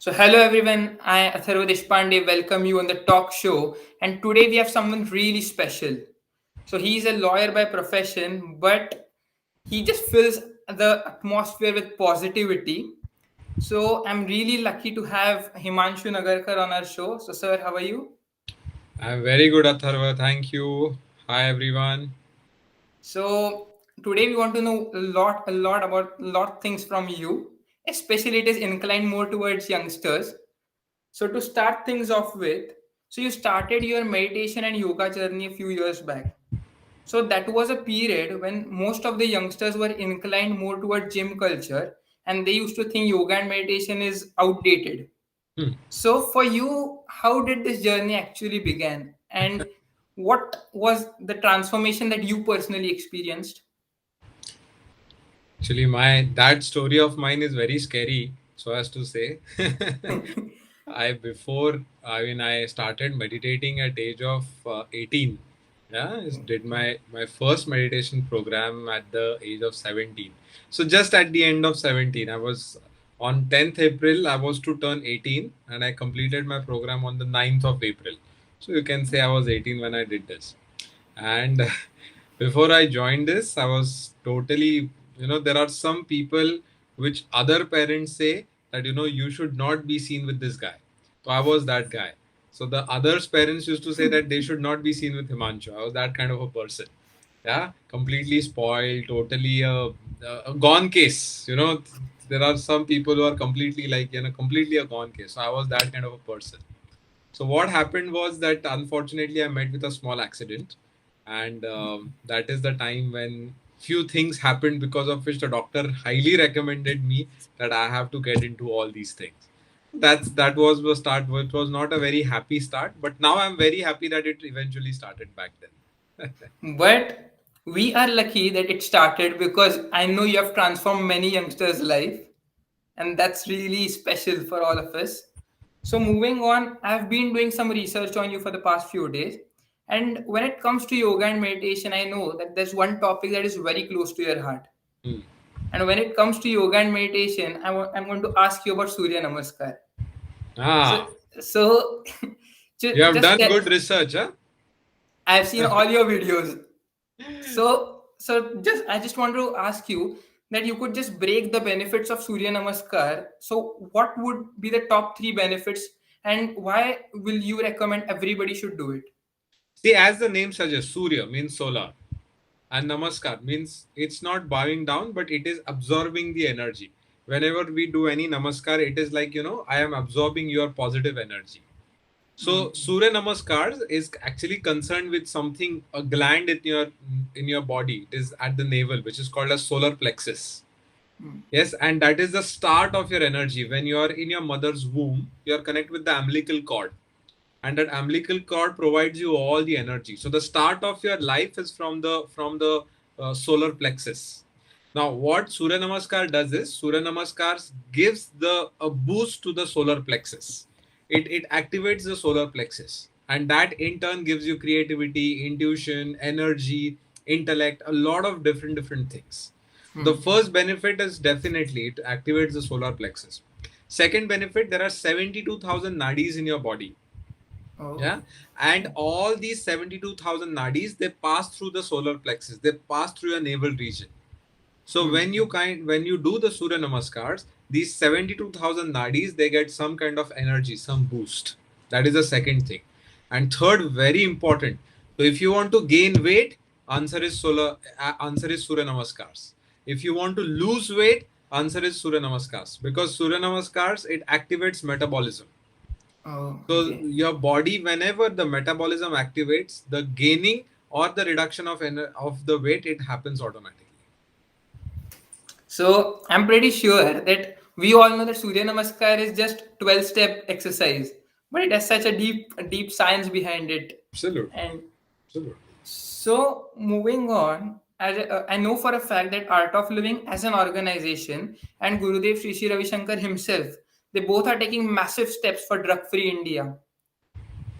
Hello everyone. I, Atharva Deshpande, welcome you on the talk show. And today we have someone really special. He's a lawyer by profession, but he just fills the atmosphere with positivity. I'm really lucky to have Himanshu Nagarkar on our show. Sir, how are you? I'm very good, Atharva. Thank you. Hi, everyone. So, today we want to know a lot about a lot things from you. Especially, it is inclined more towards youngsters. So to start things off with, so you started your meditation and yoga journey a few years back. So that was a period when most of the youngsters were inclined more toward gym culture and they used to think yoga and meditation is outdated. Hmm. So for you, how did this journey actually begin and what was the transformation that you personally experienced? Actually, my that story of mine is very scary, so as to say. I started meditating at age of 18. Yeah, did my first meditation program at the age of 17. So just at the end of 17, I was on 10th April. I was to turn 18, and I completed my program on the 9th of April. So you can say I was 18 when I did this. And before I joined this, I was totally, there are some people which other parents say that, you should not be seen with this guy. So I was that guy. So the others' parents used to say that they should not be seen with Himanshu. I was that kind of a person. Yeah, completely spoiled, totally a gone case. There are some people who are completely like, completely a gone case. So I was that kind of a person. So what happened was that unfortunately I met with a small accident, and that is the time when few things happened because of which the doctor highly recommended me that I have to get into all these things. That was the start. It was not a very happy start, but now I'm very happy that it eventually started back then. But we are lucky that it started because I know you have transformed many youngsters' life, and that's really special for all of us. So, moving on, I've been doing some research on you for the past few days. And when it comes to yoga and meditation, I know that there's one topic that is very close to your heart. Hmm. And when it comes to yoga and meditation, I'm going to ask you about Surya Namaskar. So, Ah, so you have just done good research, huh? I've seen all your videos. So I just want to ask you that you could just break the benefits of Surya Namaskar. So what would be the top three benefits and why will you recommend everybody should do it? See, as the name suggests, Surya means solar. And namaskar means it's not bowing down, but it is absorbing the energy. Whenever we do any namaskar, it is like, I am absorbing your positive energy. So Surya Namaskar is actually concerned with something, a gland in your body. It is at the navel, which is called as solar plexus. Yes, and that is the start of your energy. When you are in your mother's womb, you are connected with the umbilical cord, and that umbilical cord provides you all the energy. So the start of your life is from the solar plexus. Now what Surya Namaskar does is Surya Namaskar gives the a boost to the solar plexus. It activates the solar plexus, and that in turn gives you creativity, intuition, energy, intellect, a lot of different things. The first benefit is definitely it activates the solar plexus. Second benefit, there are 72,000 nadis in your body. Oh, Yeah, and all these 72,000 nadis, they pass through the solar plexus, they pass through your navel region. So when you do the Surya Namaskars, these 72,000 nadis, they get some kind of energy, some boost. That is the second thing. And third, very important, so if you want to gain weight, answer is Surya Namaskars. If you want to lose weight, answer is Surya Namaskars, because Surya Namaskars, it activates metabolism. oh, So okay. your body, whenever the metabolism activates, the gaining or the reduction of the weight, it happens automatically. So I'm pretty sure that we all know that Surya Namaskar is just 12-step exercise, but it has such a deep science behind it. Absolutely, And absolutely. so, moving on, I know for a fact that Art of Living as an organization and Gurudev Sri Sri Ravi Shankar himself, they both are taking massive steps for drug-free India.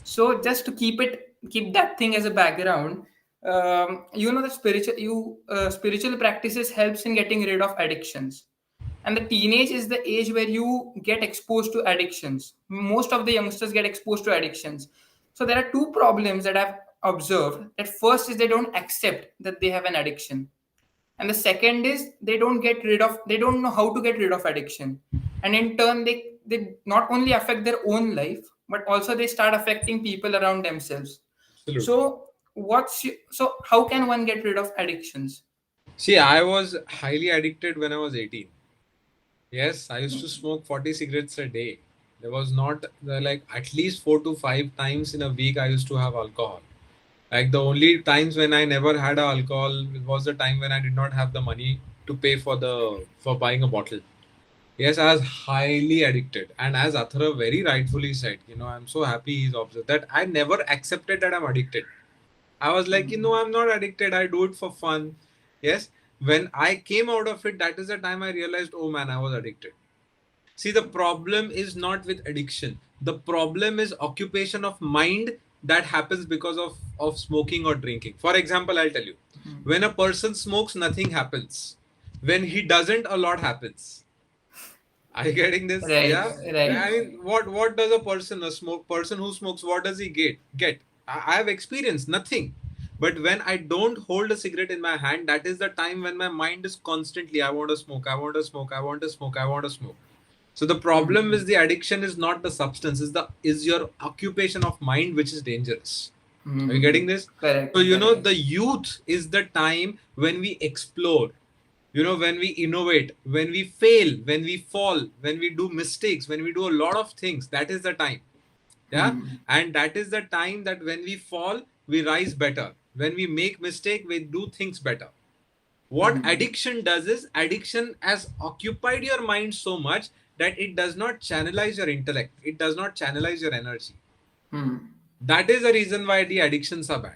So, just to keep that thing as a background, you know that spiritual practices helps in getting rid of addictions. And the teenage is the age where you get exposed to addictions. Most of the youngsters get exposed to addictions. So there are two problems that I've observed. That first is they don't accept that they have an addiction, and the second is they don't know how to get rid of addiction, and in turn they not only affect their own life, but also they start affecting people around themselves. Absolutely. So so how can one get rid of addictions? See, I was highly addicted when I was 18. Yes, I used to smoke 40 cigarettes a day. There was not like at least 4 to 5 times in a week I used to have alcohol. Like the only times when I never had alcohol was the time when I did not have the money to pay for buying a bottle. Yes, I was highly addicted. And as Athara very rightfully said, I'm so happy he's observed that I never accepted that I'm addicted. I was like, I'm not addicted. I do it for fun. Yes. When I came out of it, that is the time I realized, oh man, I was addicted. See, the problem is not with addiction. The problem is occupation of mind that happens because of smoking or drinking. For example, I'll tell you. When a person smokes, nothing happens. When he doesn't, a lot happens. Are you getting this? Right, Yeah. right. I mean, what does a person who smokes, what does he get? I have experienced nothing. But when I don't hold a cigarette in my hand, that is the time when my mind is constantly, I want to smoke, I want to smoke, I want to smoke, I want to smoke. So the problem is the addiction is not the substance, is your occupation of mind which is dangerous. Are you getting this? Correct, So correct. the youth is the time when we explore, when we innovate, when we fail, when we fall, when we do mistakes, when we do a lot of things, that is the time. Yeah. And that is the time that when we fall, we rise better. When we make mistake, we do things better. What addiction does is addiction has occupied your mind so much that it does not channelize your intellect, it does not channelize your energy. That is the reason why the addictions are bad.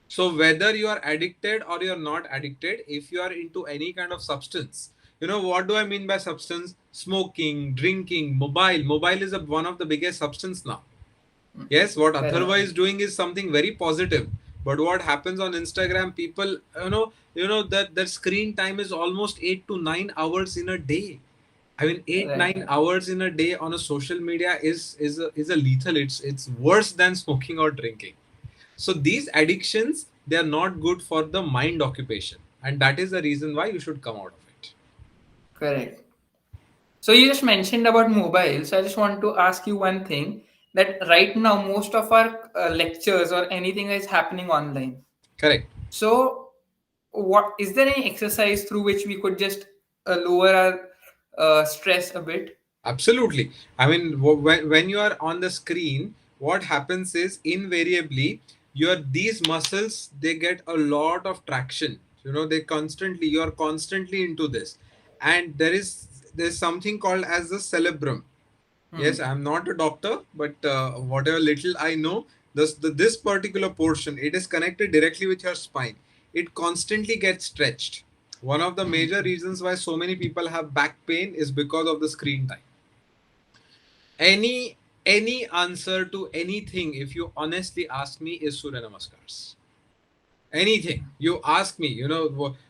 So whether you are addicted or you're not addicted, if you are into any kind of substance, what do I mean by substance? Smoking, drinking, mobile is one of the biggest substance now. Yes, what Correct. Atharva is doing is something very positive. But what happens on Instagram, people, that screen time is almost 8 to 9 hours in a day. I mean, eight Right. nine hours in a day on a social media is a lethal. It's worse than smoking or drinking. So these addictions, they are not good for the mind occupation, and that is the reason why you should come out of it. Correct. So you just mentioned about mobile. So I just want to ask you one thing, that right now most of our lectures or anything is happening online. Correct. So what is there any exercise through which we could just lower our stress a bit? Absolutely. I mean, when you are on the screen, what happens is invariably these muscles, they get a lot of traction. You are constantly into this, and there's something called as the cerebrum. Yes, I'm not a doctor, but whatever little I know, this particular portion, it is connected directly with your spine. It constantly gets stretched. One of the major reasons why so many people have back pain is because of the screen time. Any answer to anything, if you honestly ask me, is Surya Namaskars. Anything you ask me,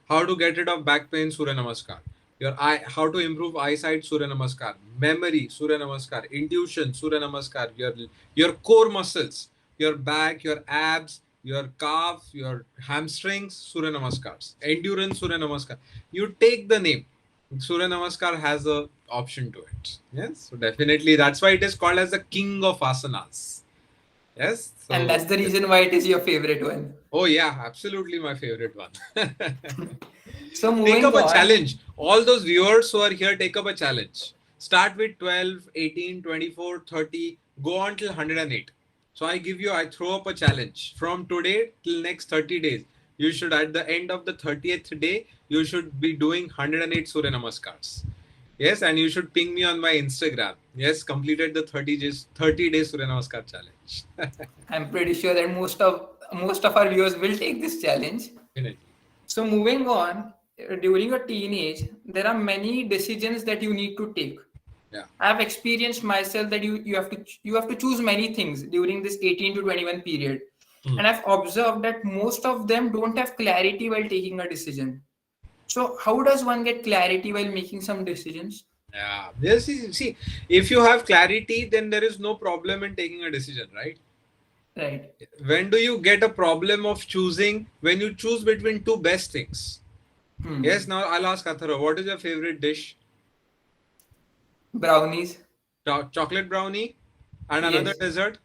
how to get rid of back pain, Surya Namaskar. Your eye, how to improve eyesight, Surya Namaskar. Memory, Surya Namaskar. Intuition, Surya Namaskar. Your core muscles, your back, your abs, your calves, your hamstrings, Surya Namaskars. Endurance, Surya Namaskar. You take the name. Surya Namaskar has a option to it. Yes, so definitely that's why it is called as the king of asanas. Yes, And so that's the reason why it is your favorite one. oh yeah, absolutely my favorite one. So Take moving up a on. challenge. All those viewers who are here, take up a challenge. Start with 12, 18, 24, 30. Go on till 108. So I throw up a challenge. From today till next 30 days, you should, at the end of the 30th day, you should be doing 108 Surya Namaskars. Yes, and you should ping me on my Instagram. Yes, completed the 30 days Surya Namaskar challenge. I'm pretty sure that most of our viewers will take this challenge. Definitely. So moving on, during your teenage, there are many decisions that you need to take. Yeah. I have experienced myself that you have to choose many things during this 18 to 21 period, Hmm. and I've observed that most of them don't have clarity while taking a decision. So how does one get clarity while making some decisions? Yeah. Yes, see, if you have clarity, then there is no problem in taking a decision, right? Right. When do you get a problem of choosing? When you choose between two best things. Yes, Hmm. now I'll ask Athara, what is your favorite dish? Brownies. Chocolate brownie and another Yes. dessert?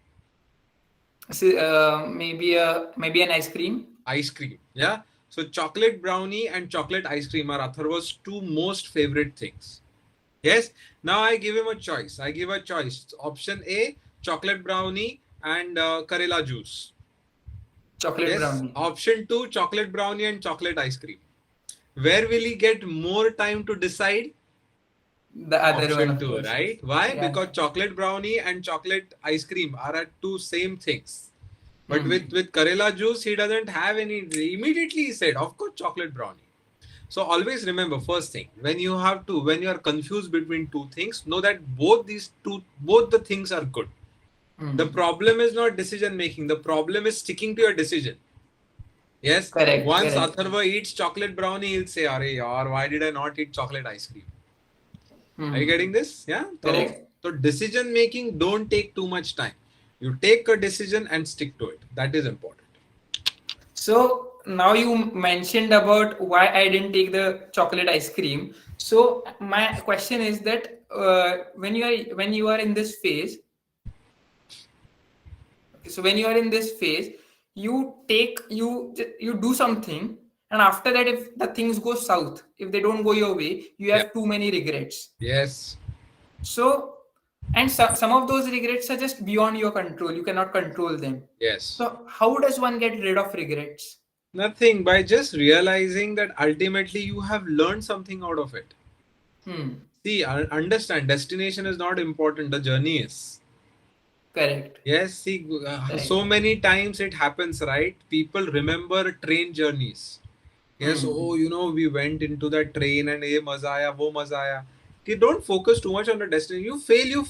So, maybe an ice cream. Ice cream. Yeah. So chocolate brownie and chocolate ice cream are Atharva's two most favorite things. Yes. Now I give him a choice. I give a choice. Option A, chocolate brownie and Karela juice. Chocolate Yes. brownie. Option two, chocolate brownie and chocolate ice cream. Where will he get more time to decide? The other one, Option of two, course. right? Why? Yeah. Because chocolate brownie and chocolate ice cream are at two same things. But Hmm. with Karela juice, he doesn't have any. Immediately he said, of course, chocolate brownie. So always remember, first thing, when you are confused between two things, know that both the things are good. The Hmm. problem is not decision making. The problem is sticking to your decision. Yes. Correct. Once Correct. Atharva eats chocolate brownie, he'll say, "Arey yaar, why did I not eat chocolate ice cream?" Are you Hmm. getting this? Yeah. Correct. So decision making don't take too much time. You take a decision and stick to it. That is important. So now you mentioned about why I didn't take the chocolate ice cream. So my question is that when you are in this phase, okay, so when you are in this phase, you do something, and after that, if the things go south, if they don't go your way, you Yeah. have too many regrets. Yes. So, and some of those regrets are just beyond your control. You cannot control them. Yes. So how does one get rid of regrets? Nothing, by just realizing that ultimately you have learned something out of it. Hmm. See, understand, destination is not important, the journey is. Correct. Yes, see, Right. so many times it happens, right? People remember train journeys. Yes, Hmm. oh, we went into that train and ye maza aaya, wo maza aaya. You don't focus too much on the destination. You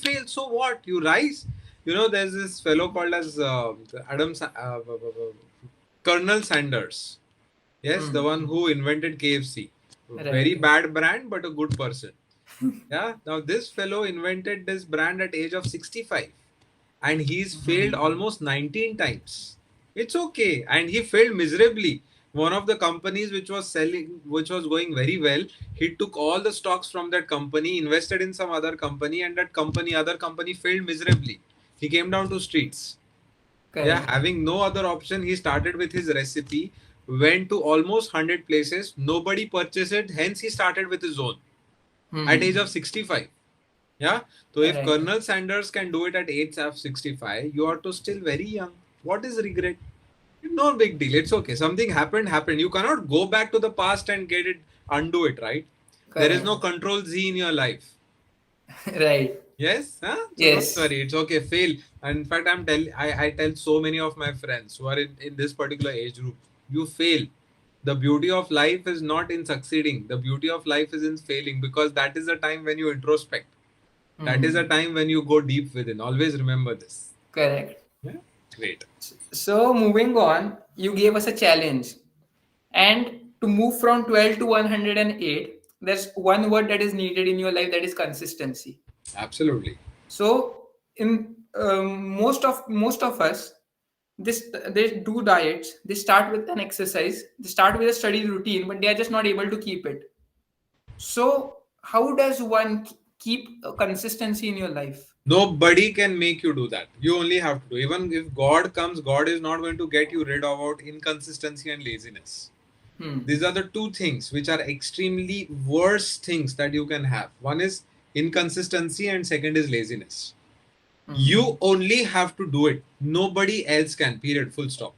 fail. So what? You rise. There's this fellow called as Colonel Sanders. Yes, the Hmm. one who invented KFC. Very Right. bad brand, but a good person. Yeah. Now this fellow invented this brand at age of 65, and he's failed Hmm. almost 19 times. It's okay, and he failed miserably. One of the companies which was going very well, he took all the stocks from that company, invested in some other company, and other company failed miserably. He came down to streets. Yeah, Correct. having no other option, he started with his recipe, went to almost 100 places, nobody purchased it, hence he started with his own at age Hmm. of 65. Yeah, so if Right. Colonel Sanders can do it at age of 65, you are to still very young. What is regret? No big deal. It's okay. Something happened. You cannot go back to the past and get it, undo it, right? There is no Correct. control Z in your life. Right. Yes, huh? So don't Yes. worry, it's okay. Fail. And in fact, I tell so many of my friends who are in this particular age group, you fail. The beauty of life is not in succeeding. The beauty of life is in failing, because that is the time when you introspect. That is the Hmm. time when you go deep within. Always remember this. Correct. Yeah? Great. So moving on, you gave us a challenge, and to move from 12 to 108, there's one word that is needed in your life, that is consistency. Absolutely. So in most of us, this they do diets. They start with an exercise. They start with a study routine, but they are just not able to keep it. So how does one keep a consistency in your life? Nobody can make you do that. You only have to do. Even if God comes, God is not going to get you rid of out inconsistency and laziness. Hmm. These are the two things which are extremely worst things that you can have. One is inconsistency, and second is laziness. Hmm. You only have to do it. Nobody else can. Period. Full stop.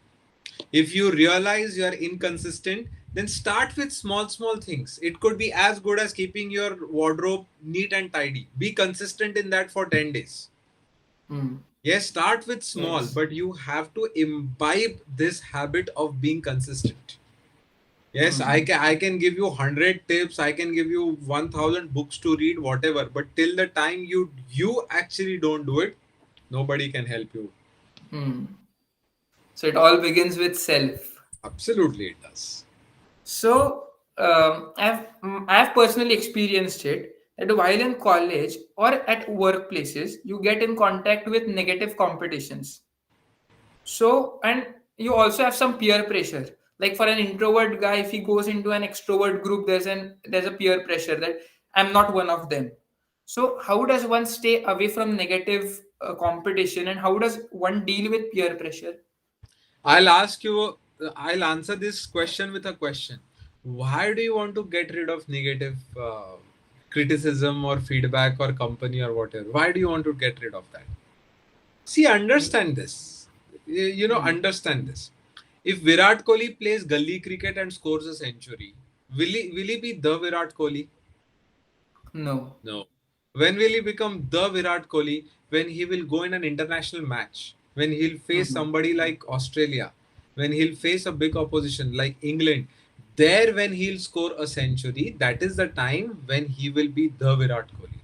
If you realize you are inconsistent, then start with small things. It could be as good as keeping your wardrobe neat and tidy. Be consistent in that for 10 days. Hmm. Yes, start with small, Yes. but you have to imbibe this habit of being consistent. Yes, Hmm. I can give you 100 tips, I can give you 1000 books to read, whatever, but till the time you actually don't do it, nobody can help you. Hmm. So it all begins with self. Absolutely, it does. So I've personally experienced it that while in college or at workplaces, you get in contact with negative competitions. So, and you also have some peer pressure. Like for an introvert guy, if he goes into an extrovert group, there's a peer pressure that I'm not one of them. So, how does one stay away from negative competition, and how does one deal with peer pressure? I'll ask you, I'll answer this question with a question. Why do you want to get rid of negative criticism or feedback or company or whatever? Why do you want to get rid of that? See, understand this. Hmm. Understand this. If Virat Kohli plays gully cricket and scores a century, will he be the Virat Kohli? No. No. When will he become the Virat Kohli? When he will go in an international match, when he'll face Hmm. somebody like Australia, when he'll face a big opposition like England, there when he'll score a century, that is the time when he will be the Virat Kohli.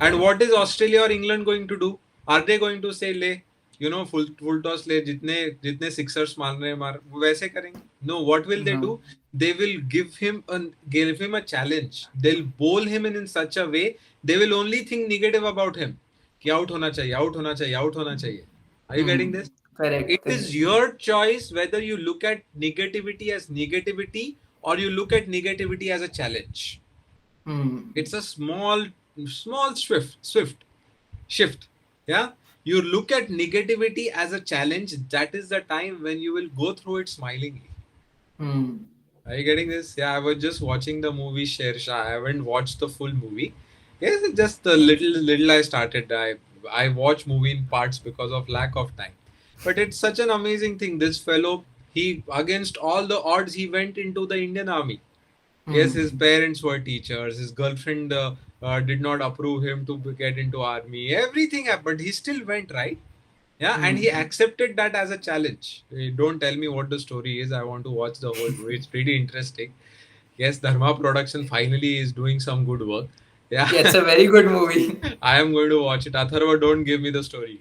And Correct. what is Australia or England going to do? Are they going to say ले full toss ले जितने sixers मारने मार वैसे करेंगे? No. What will they No. do? They will give him a challenge. They'll bowl him in such a way they will only think negative about him. कि out होना चाहिए, out होना चाहिए, out होना चाहिए. Are you getting Hmm. this? Correct. It is Correct. your choice whether you look at negativity as negativity or you look at negativity as a challenge. Hmm. It's a small swift shift. Yeah, you look at negativity as a challenge. That is the time when you will go through it smilingly. Hmm. Are you getting this? Yeah, I was just watching the movie Shersha. I haven't watched the full movie. Yes, just the little I started. I watch movie in parts because of lack of time. But it's such an amazing thing. This fellow, he against all the odds, he went into the Indian army. Yes, his Hmm. parents were teachers. His girlfriend did not approve him to get into army. Everything happened. He still went, right. Yeah, and he Hmm. accepted that as a challenge. Don't tell me what the story is. I want to watch the whole movie. It's pretty interesting. Yes, Dharma Production finally is doing some good work. Yeah, Yeah, it's a very good movie. I am going to watch it. Atharva, don't give me the story.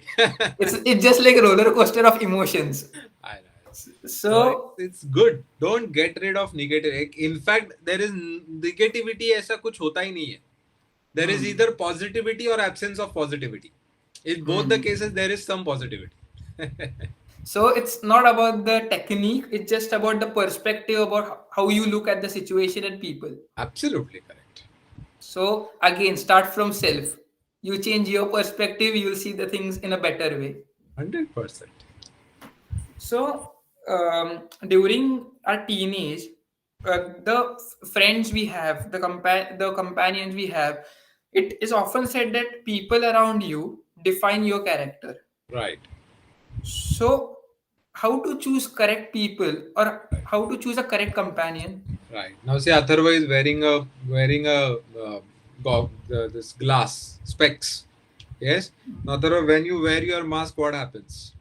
It's just like a roller coaster of emotions. I know. So So, it's good. Don't get rid of negative. In fact, there is negativity ऐसा कुछ होता ही नहीं है. There is hmm, either positivity or absence of positivity. In both the hmm. cases, there is some positivity. So it's not about the technique. It's just about the perspective about how you look at the situation and people. Absolutely correct. So again, start from self. You change your perspective, you will see the things in a better way. 100%. So during our teenage, the friends we have, the companions we have, it is often said that people around you define your character. Right. So, how to choose correct people or Right. how to choose a correct companion? Right. Now see Atharva is wearing a this glass specs. Yes. Now Atharva, when you wear your mask, what happens?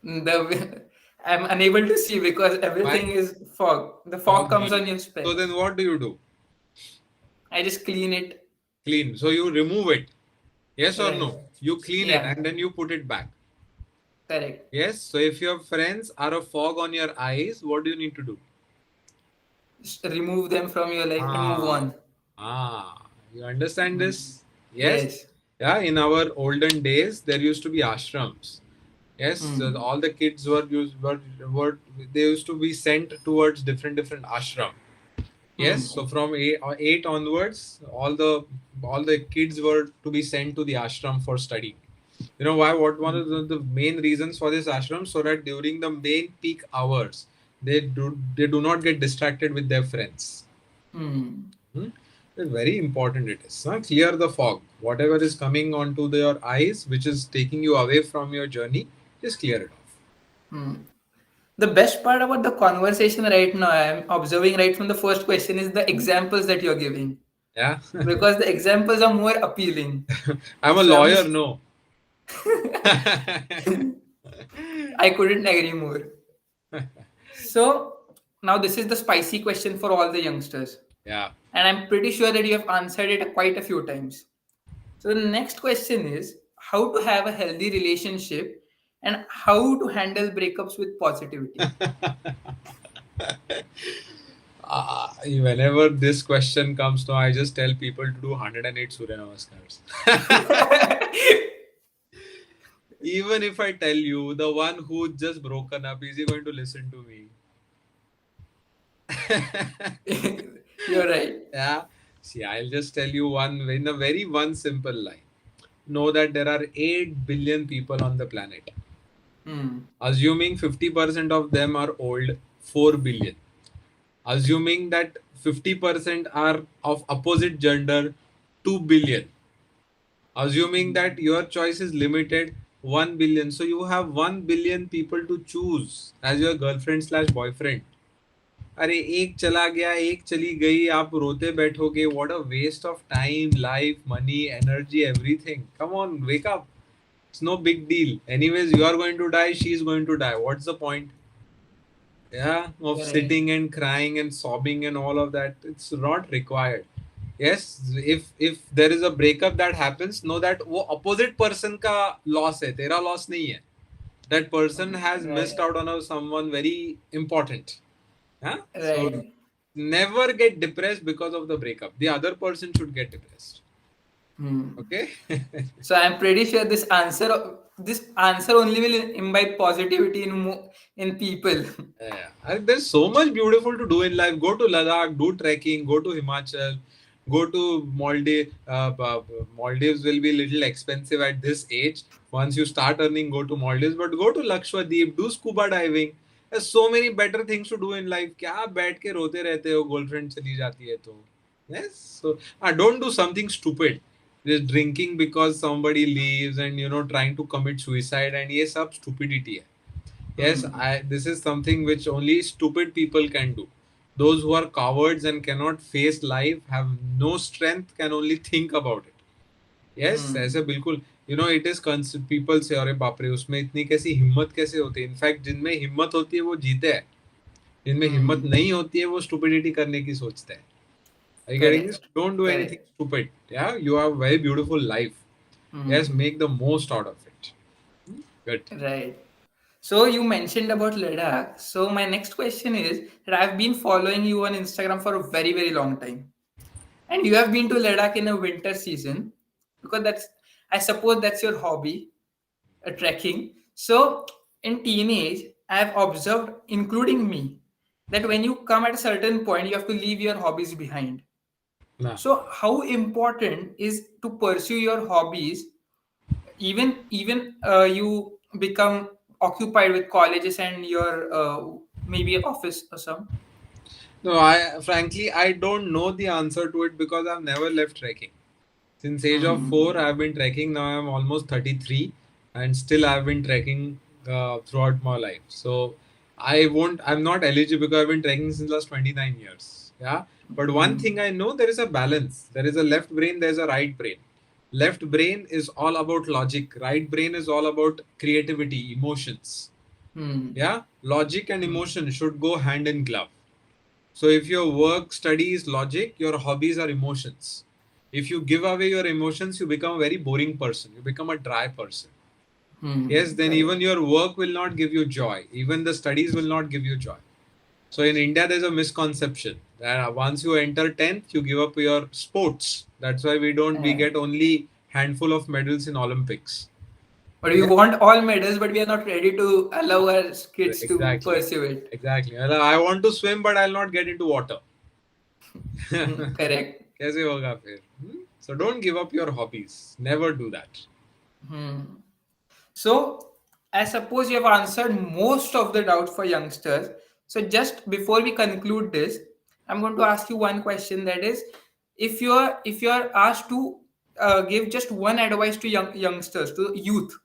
The I'm unable to see because Why? everything is fog. The fog Fog comes ball. on your So then specs. what do you do? I just clean it. Clean. So you remove it. Yes or Right. no? You clean it Yeah. and then you put it back. Correct. Yes. So if your friends are a fog on your eyes, what do you need to do? Just remove them from your life and move Ah, on. you understand Mm. this? Yes. Yes. Yeah, in our olden days, there used to be ashrams. Yes, so Mm. all the kids were they used to be sent towards different ashram. Yes, Mm. so from eight onwards, all the kids were to be sent to the ashram for study. You know why? What one of the main reasons for this ashram so that during the main peak hours, they do not get distracted with their friends. Mm. Hmm? Very important it is. Huh? Clear the fog. Whatever is coming onto your eyes, which is taking you away from your journey, just clear it off. Mm. The best part about the conversation right now, I'm observing right from the first question, is the examples that you're giving Yeah. because the examples are more appealing. I'm a So I'm lawyer, just no. I couldn't agree more. So now this is the spicy question for all the youngsters. Yeah. And I'm pretty sure that you have answered it quite a few times. So the next question is how to have a healthy relationship and how to handle breakups with positivity. Whenever this question comes, no, I just tell people to do 108 Surya Namaskars. Even if I tell you the one who just broken up, is he going to listen to me? You're right. Yeah. See, I'll just tell you one in a very one simple line. Know that there are 8 billion people on the planet. Hmm. Assuming 50% of them are old, 4 billion. Assuming that 50% are of opposite gender, 2 billion. Assuming that your choice is limited, 1 billion. So you have 1 billion people to choose as your girlfriend slash boyfriend. अरे एक चला गया एक चली गई आप रोते बैठोगे what a waste of time life money energy everything come on wake up it's no big deal anyways you are going to die she is going to die what's the point yeah of You're right. sitting and crying and sobbing and all of that it's not required yes if there is a breakup that happens know that वो opposite person का loss है तेरा loss नहीं है that person has missed Right. out on someone very important huh? So Right. never get depressed because of the breakup the other person should get depressed Hmm. okay. So I'm pretty sure this answer only will imbibe positivity in people. Yeah, there's so much beautiful to do in life. Go to Ladakh, do trekking, go to Himachal, go to Maldives. Maldives will be little expensive at this age. Once you start earning, go to Maldives. But go to Lakshadweep, do scuba diving. There's so many better things to do in life. क्या बैठ के रोते रहते हो girlfriend चली जाती है तो yes. So don't do something stupid. Just drinking because somebody leaves and trying to commit suicide and ये सब stupidity है. Yes, Hmm. this is something which only stupid people can do. Those who are cowards and cannot face life, have no strength, can only think about it. Yes, Hmm. ऐसे बिल्कुल it is people say अरे बाप रे उसमें इतनी कैसी हिम्मत कैसे होती है इनफैक्ट जिनमें हिम्मत होती है वो जीते हैं जिनमें हिम्मत Hmm. नहीं होती है वो स्टुपिडिटी करने की सोचते हैं are you getting this Correct. don't do anything Correct. stupid yeah you have a very beautiful life yes Hmm. make the most out of it good Right. So you mentioned about Ladakh. So my next question is that I've been following you on Instagram for a very, very long time. And you have been to Ladakh in a winter season because I suppose that's your hobby, trekking. So in teenage, I've observed, including me, that when you come at a certain point, you have to leave your hobbies behind. nah. So how important is to pursue your hobbies even you become occupied with colleges and your maybe office or some. No, I frankly I don't know the answer to it because I've never left trekking. Since age of Hmm. 4, I've been trekking. Now I'm almost 33, and still I've been trekking throughout my life. So I won't. I'm not eligible because I've been trekking since last 29 years. Yeah, but one thing Hmm. I know there is a balance. There is a left brain. There's a right brain. Left brain is all about logic. Right brain is all about creativity, emotions. Hmm. Yeah, logic and Hmm. emotion should go hand in glove. So if your work study is logic, your hobbies are emotions. If you give away your emotions, you become a very boring person. You become a dry person. Yes, then even Correct. your work will not give you joy. Even the studies will not give you joy. So in India, there's a misconception that once you enter 10th, you give up your sports. That's why we Eh. get only handful of medals in Olympics. But we Yeah, want all medals, but we are not ready to allow our kids to exactly. pursue it. Exactly. I want to swim, but I'll not get into water. Correct. कैसे होगा फिर so don't give up your hobbies never do that Hmm. So, I suppose you have answered most of the doubts for youngsters. So, just before we conclude this, I'm going to ask you one question. That is, if you are asked to give just one advice to youngsters, to youth,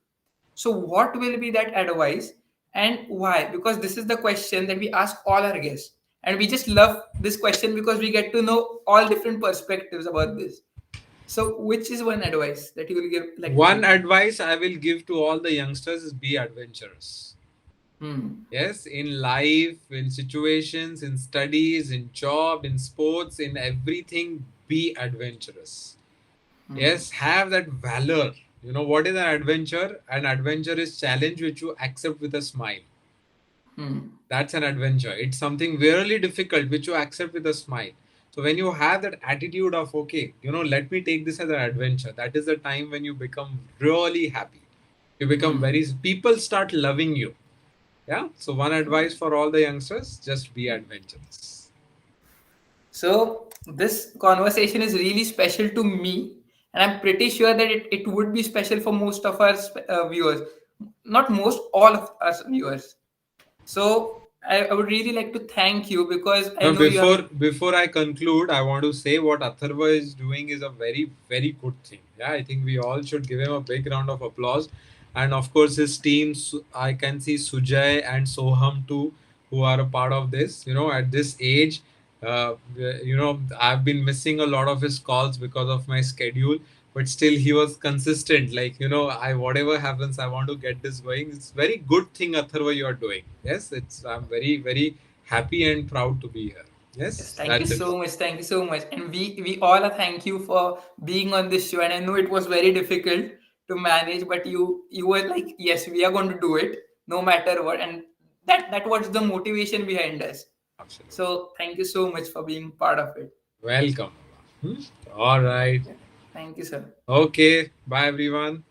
so what will be that advice and why? Because this is the question that we ask all our guests, and we just love this question because we get to know all different perspectives about this. So, which is one advice that you will give, like to one give? advice I will give to all the youngsters is be adventurous Hmm. yes in life in situations in studies in job in sports in everything be adventurous Hmm. yes have that valor what is an adventure is challenge which you accept with a smile Hmm. That's an adventure. It's something really difficult which you accept with a smile. So when you have that attitude of okay, let me take this as an adventure, that is the time when you become really happy. You become Hmm. very people start loving you. Yeah. So one advice for all the youngsters, just be adventurous. So this conversation is really special to me, and I'm pretty sure that it would be special for most of our viewers. Not most, all of us viewers. So I would really like to thank you because I Now, know you have. before I conclude, I want to say what Atharva is doing is a very very good thing. Yeah, I think we all should give him a big round of applause, and of course his team. I can see Sujay and Soham too, who are a part of this. At this age, I've been missing a lot of his calls because of my schedule, but still he was consistent. Like I whatever happens, I want to get this going. It's very good thing, Atharva, you are doing. Yes, I'm very very happy and proud to be here. Yes, Yes, thank you that's it. so much. Thank you so much. And we all are thank you for being on this show. And I know it was very difficult to manage, but you were like, yes, we are going to do it no matter what. And that was the motivation behind us. Absolutely. So thank you so much for being part of it. Welcome. Hmm? All right. Yeah. Thank you, sir. Okay. Bye, everyone.